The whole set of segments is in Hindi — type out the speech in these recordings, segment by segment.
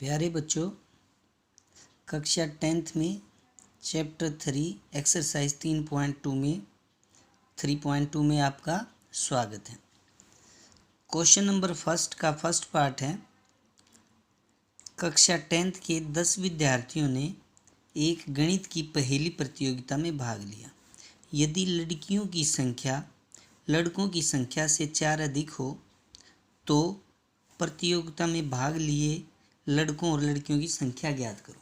प्यारे बच्चों, कक्षा 10th में चैप्टर 3 एक्सरसाइज 3.2 में आपका स्वागत है। क्वेश्चन नंबर फर्स्ट का फर्स्ट पार्ट है। कक्षा 10th के 10 विद्यार्थियों ने एक गणित की पहेली प्रतियोगिता में भाग लिया। यदि लड़कियों की संख्या लड़कों की संख्या से 4 अधिक हो तो प्रतियोगिता में भाग लिए लड़कों और लड़कियों की संख्या ज्ञात करो।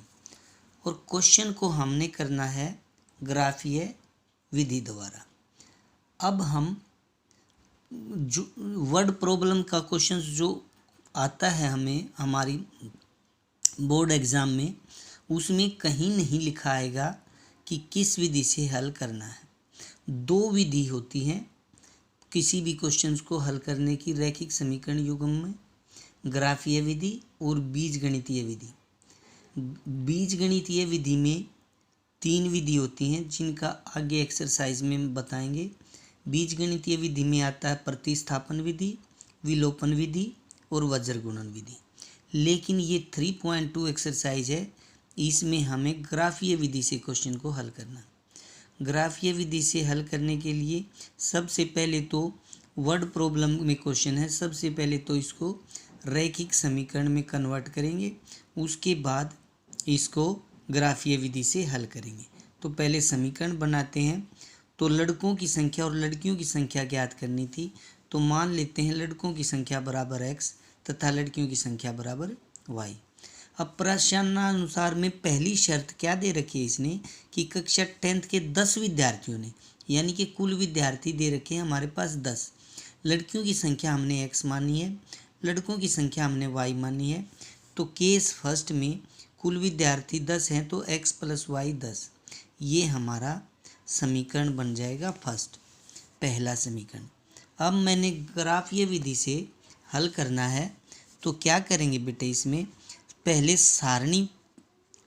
और क्वेश्चन को हमने करना है ग्राफीय विधि द्वारा। अब हम जो वर्ड प्रॉब्लम का क्वेश्चन जो आता है हमें हमारी बोर्ड एग्ज़ाम में, उसमें कहीं नहीं लिखा आएगा कि किस विधि से हल करना है। 2 विधि होती हैं किसी भी क्वेश्चन को हल करने की, रैखिक समीकरण युग्म में ग्राफीय विधि और बीजगणितीय विधि। बीजगणितीय विधि में 3 विधि होती हैं जिनका आगे एक्सरसाइज में बताएंगे। बीजगणितीय विधि में आता है प्रतिस्थापन विधि, विलोपन विधि और वज्र गुणन विधि। लेकिन ये 3.2 एक्सरसाइज है, इसमें हमें ग्राफीय विधि से क्वेश्चन को हल करना। ग्राफीय विधि से हल करने के लिए सबसे पहले तो वर्ड प्रॉब्लम में क्वेश्चन है, सबसे पहले तो इसको रैखिक समीकरण में कन्वर्ट करेंगे, उसके बाद इसको ग्राफीय विधि से हल करेंगे। तो पहले समीकरण बनाते हैं। तो लड़कों की संख्या और लड़कियों की संख्या ज्ञात करनी थी, तो मान लेते हैं लड़कों की संख्या बराबर x तथा लड़कियों की संख्या बराबर y। अब प्रश्नानुसार में पहली शर्त क्या दे रखी है इसने कि कक्षा 10th के 10 विद्यार्थियों ने, यानी कि कुल विद्यार्थी दे रखे हैं हमारे पास 10। लड़कियों की संख्या हमने x मानी है, लड़कों की संख्या हमने y मानी है। तो केस फर्स्ट में कुल विद्यार्थी 10 हैं तो x + y 10, ये हमारा समीकरण बन जाएगा फर्स्ट, पहला समीकरण। अब मैंने ग्राफीय विधि से हल करना है, तो क्या करेंगे बेटे, इसमें पहले सारणी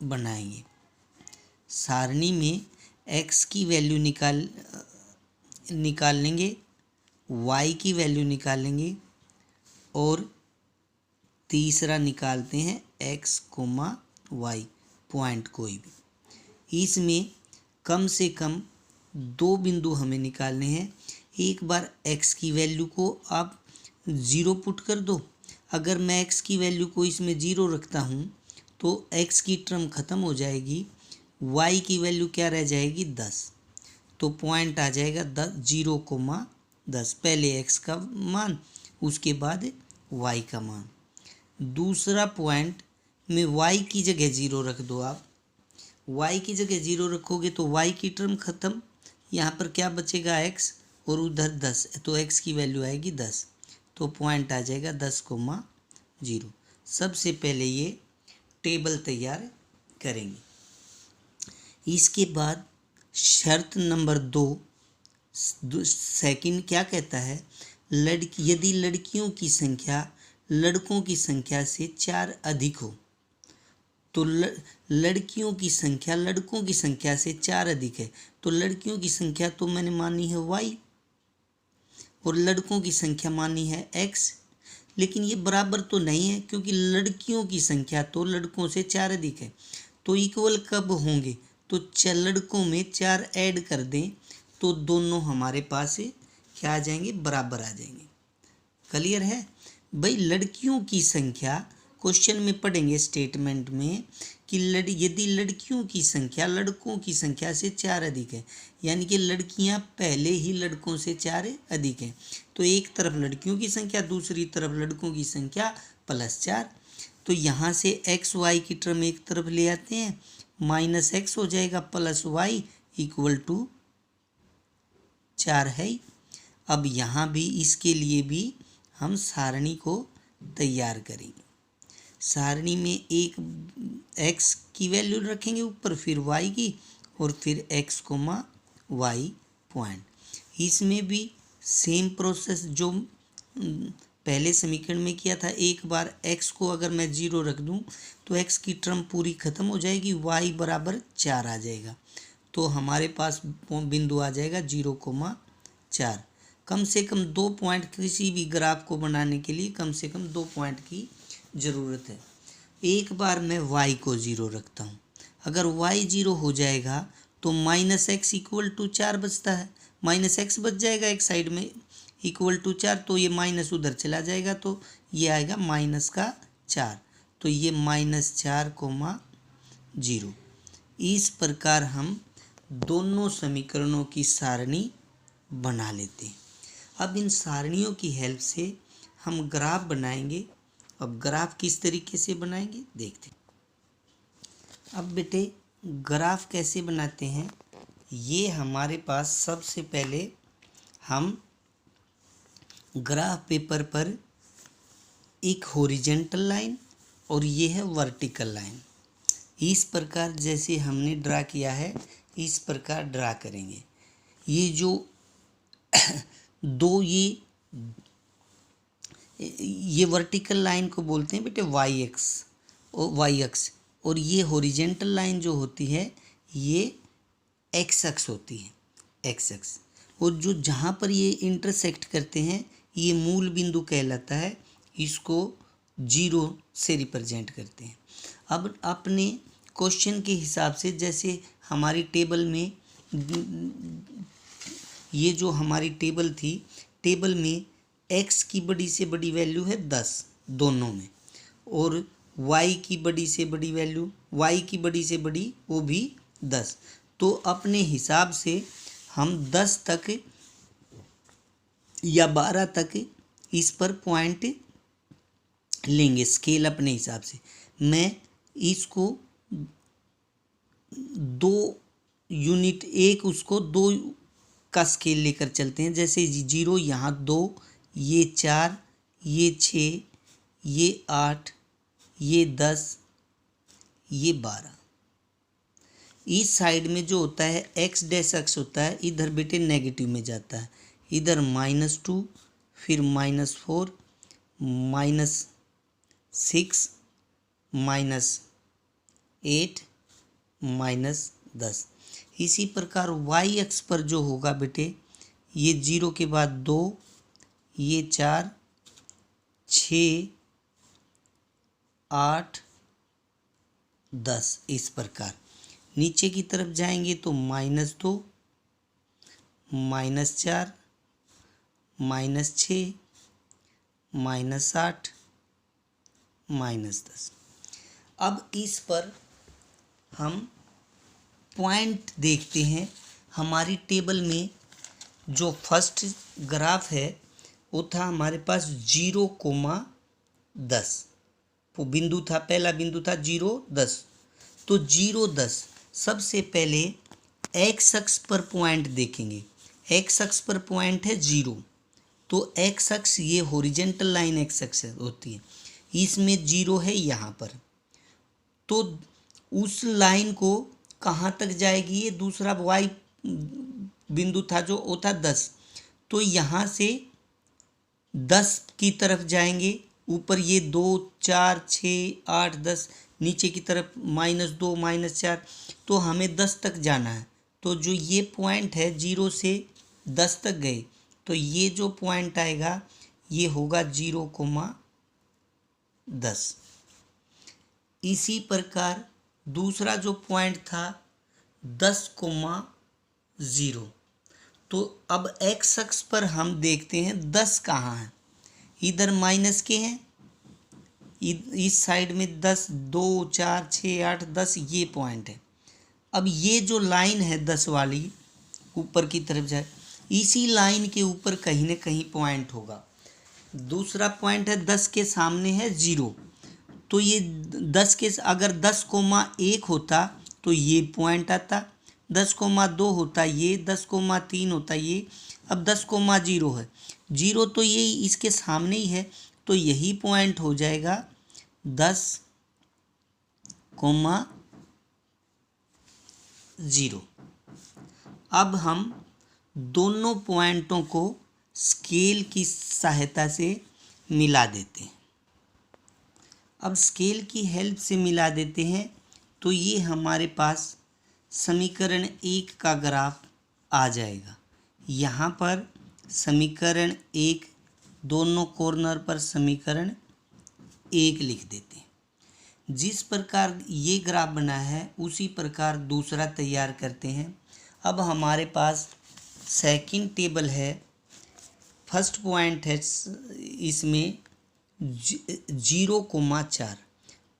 बनाएंगे। सारणी में x की वैल्यू निकाल लेंगे, y की वैल्यू निकाल लेंगे और तीसरा निकालते हैं x, y पॉइंट कोई भी। इसमें कम से कम 2 बिंदु हमें निकालने हैं। एक बार x की वैल्यू को आप 0 पुट कर दो। अगर मैं x की वैल्यू को इसमें 0 रखता हूँ तो x की टर्म ख़त्म हो जाएगी, y की वैल्यू क्या रह जाएगी 10। तो पॉइंट आ जाएगा 0,10, पहले x का मान उसके बाद y का मान। दूसरा पॉइंट में y की जगह 0 रख दो। आप y की जगह 0 रखोगे तो y की टर्म ख़त्म, यहाँ पर क्या बचेगा x और उधर 10, तो x की वैल्यू आएगी 10। तो पॉइंट आ जाएगा 10,0। सबसे पहले ये टेबल तैयार करेंगे। इसके बाद शर्त नंबर 2 सेकंड क्या कहता है, यदि लड़कियों की संख्या लड़कों की संख्या से 4 अधिक हो तो लड़कियों की संख्या लड़कों की संख्या से 4 अधिक है, तो लड़कियों की संख्या तो मैंने मानी है y और लड़कों की संख्या मानी है x। लेकिन ये बराबर तो नहीं है, क्योंकि लड़कियों की संख्या तो लड़कों से 4 अधिक है। तो इक्वल कब होंगे, तो लड़कों में 4 ऐड कर दें तो दोनों हमारे पास क्या आ जाएंगे, बराबर आ जाएंगे। क्लियर है भाई। लड़कियों की संख्या क्वेश्चन में पढ़ेंगे स्टेटमेंट में कि यदि लड़कियों की संख्या लड़कों की संख्या से 4 अधिक है, यानी कि लड़कियां पहले ही लड़कों से 4 अधिक हैं, तो एक तरफ लड़कियों की संख्या दूसरी तरफ लड़कों की संख्या +4। तो यहाँ से x y की टर्म एक तरफ ले आते हैं, -x हो जाएगा +y = 4 है। अब यहाँ भी इसके लिए भी हम सारणी को तैयार करेंगे। सारणी में एक x की वैल्यू रखेंगे ऊपर, फिर y की और फिर x, y पॉइंट। इसमें भी सेम प्रोसेस जो पहले समीकरण में किया था। एक बार x को अगर मैं 0 रख दूं तो x की टर्म पूरी ख़त्म हो जाएगी, y बराबर 4 आ जाएगा। तो हमारे पास बिंदु आ जाएगा 0,4। कम से कम 2 पॉइंट, किसी भी ग्राफ को बनाने के लिए कम से कम 2 पॉइंट की ज़रूरत है। एक बार मैं y को 0 रखता हूँ। अगर y 0 हो जाएगा तो माइनस एक्स इक्वल टू 4 बचता है, माइनस एक्स बच जाएगा एक साइड में इक्वल टू 4, तो ये माइनस उधर चला जाएगा तो ये आएगा माइनस का 4, तो ये -4,0। इस प्रकार हम दोनों समीकरणों की सारणी बना लेते हैं। अब इन सारणियों की हेल्प से हम ग्राफ बनाएंगे। अब ग्राफ किस तरीके से बनाएंगे देखते हैं। अब बेटे ग्राफ कैसे बनाते हैं, ये हमारे पास सबसे पहले हम ग्राफ पेपर पर एक हॉरिजेंटल लाइन और ये है वर्टिकल लाइन, इस प्रकार जैसे हमने ड्रा किया है इस प्रकार ड्रा करेंगे। ये जो दो ये वर्टिकल लाइन को बोलते हैं बेटे वाई अक्ष, और ये हॉरिजेंटल लाइन जो होती है ये एक्स अक्ष होती है, एक्स अक्ष। और जो जहाँ पर ये इंटरसेक्ट करते हैं ये मूल बिंदु कहलाता है, इसको 0 से रिप्रेजेंट करते हैं। अब अपने क्वेश्चन के हिसाब से जैसे हमारी टेबल में ये जो हमारी टेबल थी, टेबल में x की बड़ी से बड़ी वैल्यू है 10 दोनों में, और y की बड़ी से बड़ी वैल्यू, y की बड़ी से बड़ी वो भी 10। तो अपने हिसाब से हम 10 तक या 12 तक इस पर पॉइंट लेंगे स्केल अपने हिसाब से। मैं इसको 2 यूनिट, एक उसको 2 का स्केल लेकर चलते हैं। जैसे 0 यहाँ 2, ये 4, ये 6, ये 8, ये 10, ये 12। इस साइड में जो होता है एक्स डैश अक्ष होता है, इधर बेटे नेगेटिव में जाता है, इधर -2, फिर -4, -6, -8, -10। इसी प्रकार y अक्ष पर जो होगा बेटे, ये 0 के बाद 2, ये 4, 6, 8, 10। इस प्रकार नीचे की तरफ जाएंगे तो -2, -4, -6, -8, -10। अब इस पर हम पॉइंट देखते हैं। हमारी टेबल में जो फर्स्ट ग्राफ है वो था हमारे पास 0,10 वो बिंदु था, पहला बिंदु था 0, 10। तो 0, 10 सबसे पहले एक्स अक्ष पर पॉइंट देखेंगे। एक्स अक्ष पर पॉइंट है 0, तो एक्स अक्ष ये हॉरिजेंटल लाइन एक्स अक्ष होती है, इसमें 0 है यहाँ पर। तो उस लाइन को कहाँ तक जाएगी, ये दूसरा वाई बिंदु था जो वो था 10, तो यहाँ से 10 की तरफ जाएंगे। ऊपर ये 2, 4, 6, 8, 10, नीचे की तरफ -2, -4, तो हमें 10 तक जाना है। तो जो ये पॉइंट है 0 से 10 तक गए, तो ये जो पॉइंट आएगा ये होगा 0,10। इसी प्रकार दूसरा जो पॉइंट था 10,0, तो अब एक्स अक्ष पर हम देखते हैं 10 कहाँ है, इधर माइनस के हैं, इस साइड में 10, 2, 4, 6, 8, 10 ये पॉइंट है। अब ये जो लाइन है 10 वाली ऊपर की तरफ जाए, इसी लाइन के ऊपर कहीं ना कहीं पॉइंट होगा। दूसरा पॉइंट है 10 के सामने है 0, तो ये 10 के अगर 10,1 होता तो ये पॉइंट आता, 10,2 होता ये, 10,3 होता ये। अब 10,0 है, 0 तो ये इसके सामने ही है, तो यही पॉइंट हो जाएगा 10,0। अब हम दोनों पॉइंटों को स्केल की सहायता से मिला देते हैं। अब स्केल की हेल्प से मिला देते हैं तो ये हमारे पास समीकरण 1 का ग्राफ आ जाएगा। यहाँ पर समीकरण 1, दोनों कॉर्नर पर समीकरण 1 लिख देते हैं। जिस प्रकार ये ग्राफ बना है उसी प्रकार दूसरा तैयार करते हैं। अब हमारे पास सेकंड टेबल है, फर्स्ट पॉइंट है इसमें 0,4।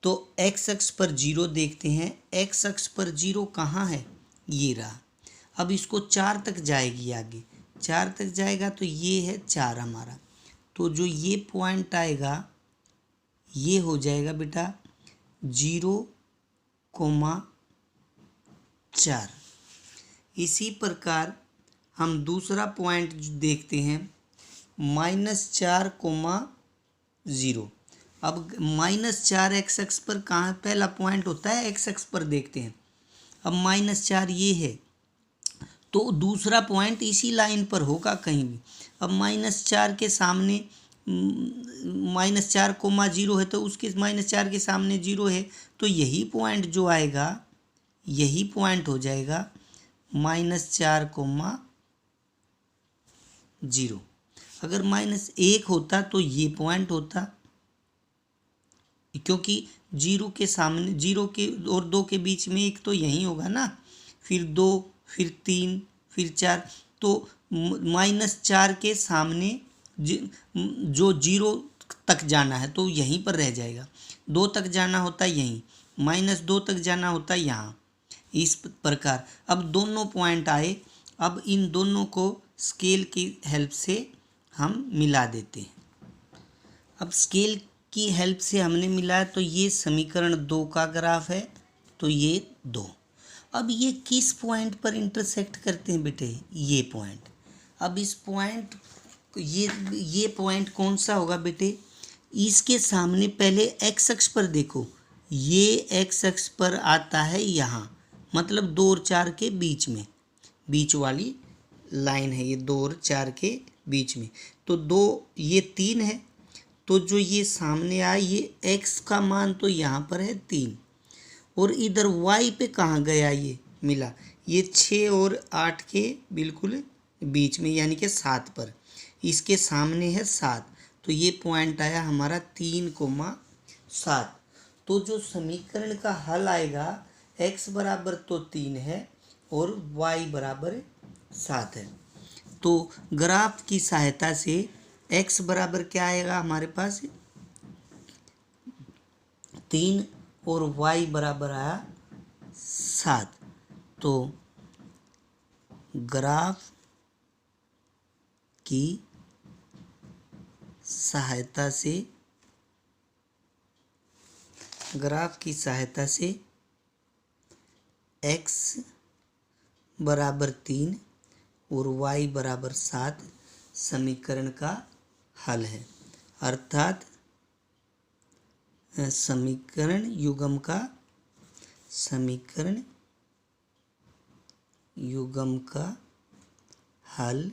तो एक्स अक्ष पर 0 देखते हैं, एक्स अक्ष पर 0 कहाँ है, ये रहा। अब इसको 4 तक जाएगी, आगे 4 तक जाएगा तो ये है 4 हमारा। तो जो ये पॉइंट आएगा ये हो जाएगा बेटा 0,4। इसी प्रकार हम दूसरा पॉइंट देखते हैं -4,0। अब -4 एक्स अक्ष पर कहाँ पहला पॉइंट होता है, एक्स अक्ष पर देखते हैं। अब -4 ये है तो दूसरा पॉइंट इसी लाइन पर होगा कहीं भी। अब -4 के सामने -4,0 है तो उसके -4 के सामने 0 है, तो यही पॉइंट जो आएगा यही पॉइंट हो जाएगा -4,0। अगर -1 होता तो ये पॉइंट होता, क्योंकि 0 के सामने 0 के और 2 के बीच में एक तो यही होगा ना, फिर 2, फिर 3, फिर 4। तो -4 के सामने जो 0 तक जाना है तो यहीं पर रह जाएगा। 2 तक जाना होता यहीं, -2 तक जाना होता यहाँ। इस प्रकार अब दोनों पॉइंट आए। अब इन दोनों को स्केल की हेल्प से हम मिला देते हैं। अब स्केल की हेल्प से हमने मिलाया तो ये समीकरण 2 का ग्राफ है, तो ये 2। अब ये किस पॉइंट पर इंटरसेक्ट करते हैं बेटे, ये पॉइंट। अब इस पॉइंट ये पॉइंट कौन सा होगा बेटे, इसके सामने पहले एक्स अक्ष पर देखो, ये एक्स अक्ष पर आता है यहाँ, मतलब 2 और 4 के बीच में, बीच वाली लाइन है ये 2 और 4 के बीच में। तो 2 ये 3 है, तो जो ये सामने आया ये x का मान तो यहाँ पर है 3, और इधर y पे कहाँ गया, ये मिला, ये 6 और 8 के बिल्कुल बीच में, यानी कि 7 पर, इसके सामने है 7। तो ये पॉइंट आया हमारा 3,7। तो जो समीकरण का हल आएगा, x बराबर तो 3 है और y बराबर 7 है। तो ग्राफ की सहायता से x बराबर क्या आएगा हमारे पास 3 और y बराबर आया 7। तो ग्राफ की सहायता से x बराबर 3 और y बराबर 7 समीकरण का हल है, अर्थात समीकरण युग्म का हल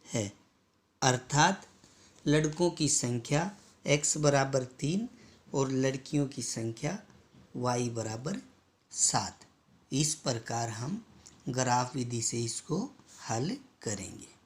है। अर्थात लड़कों की संख्या x बराबर 3 और लड़कियों की संख्या y बराबर 7। इस प्रकार हम ग्राफ विधि से इसको हल करेंगे।